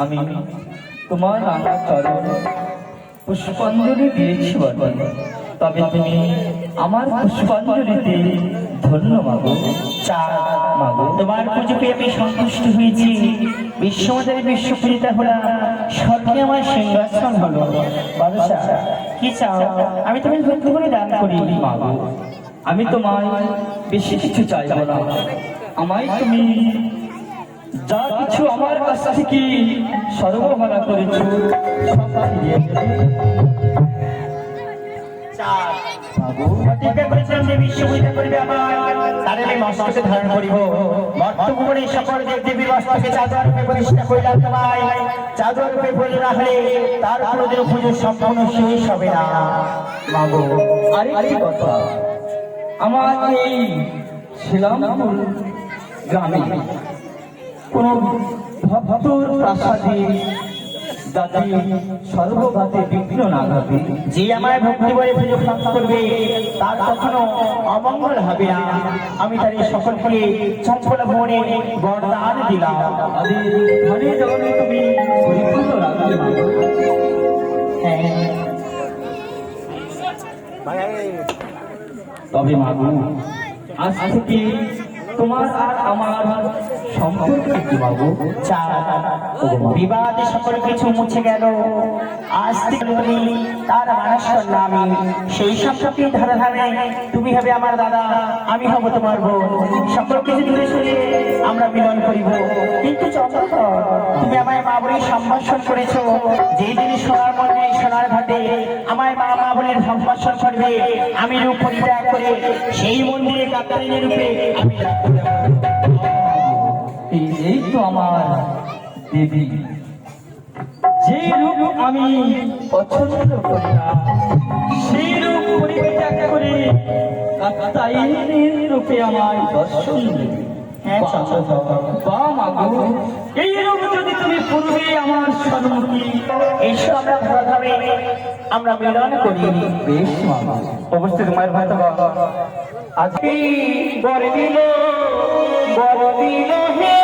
আমি তোমার আমার চরণ পুষ্পাঞ্জলি দিয়েছি বটে, তবে তুমি আমার পুষ্পাঞ্জলিতে ধন্য মাগো। মাগো, তোমার পুজো পেয়ে আমি সন্তুষ্ট হয়েছি। বিশ্বমাতার বিশ্বপূজিতা হলাম, স্বর্গে আমার সিংহাসন হলো। বাদশা, কি চাও? আমি তোমায় ভক্তি করে দান করি। মাগো, আমি তোমায় বেশি কিছু চাইব না। আমায় তুমি যা কিছু আমার কাছ থেকে সর্বহারা করেছ সব ফিরিয়ে দেবে। প্রতিজ্ঞা করেছিলাম যে বিশ্বপূজিতা করিবে আমার, তার আমি মস্তকে ধারণ করিব। মর্তভুবনে সকল দেবদেবীর মস্তকে চাদর রূপে প্রতিষ্ঠা করিলাম তোমায়। চাদর রূপে পুজো না হলে তার কোনোদিন পুজো সম্পূর্ণ শেষ হবে না। মাগো, আরেকটি কথা, আমার এই শিলামপুর গ্রামে কোন ভক্তর প্রাসাদে যাতে সর্বঘাতে বিঘ্ন না ঘটে। যে আমার ভক্তি বলে পুজো প্রাপ্ত করবে তার কখনো অমঙ্গল হবে না। আমি তার এই সকলকে চঞ্চল ভবনে বরদান দিলাম। তাদের ঘরে যখন তুমি পরিপূর্ণ রাখবে মাগো। তবে মাগো, আজ থেকে তোমার আর আমার সম্পর্ক কি মাগো? বিবাদে সকল কিছু মুছে গেল। আজ থেকে তুমি তার মানুষ আমি সেই সম্পর্কে ধারা ধারে তুমি হবে আমার দাদা, আমি হব তোমার বোন। সকল কিছু দূরে সরিয়ে আমরা মিলন করিব। কিন্তু চন্দ্রকর, তুমি আমায় মা বলে সম্ভাষণ করেছো। যেই জিনিস সোনার মন্দিরে সোনার ঘাটে আমায় মা মা বলে সম্ভাষণ করবে, আমি রূপ পরিত্যাগ করে সেই মন্দিরে কাতারিনী রূপে আমি এই তো আমার দেবী, যে রূপ আমি পছন্দ করি না সেই রূপ পরিত্যাগ করে কাত্যায়নীর রূপে আমায় দর্শন দেবে। বা মাগো, এই রূপ যদি তুমি পূর্বে আমার সম্মুখী এসো আমরা ভালোভাবে আমরা মিলন করি। বেশ মাগো। উপস্থিত মায়ের ভাই তো আজকে বর দিল হে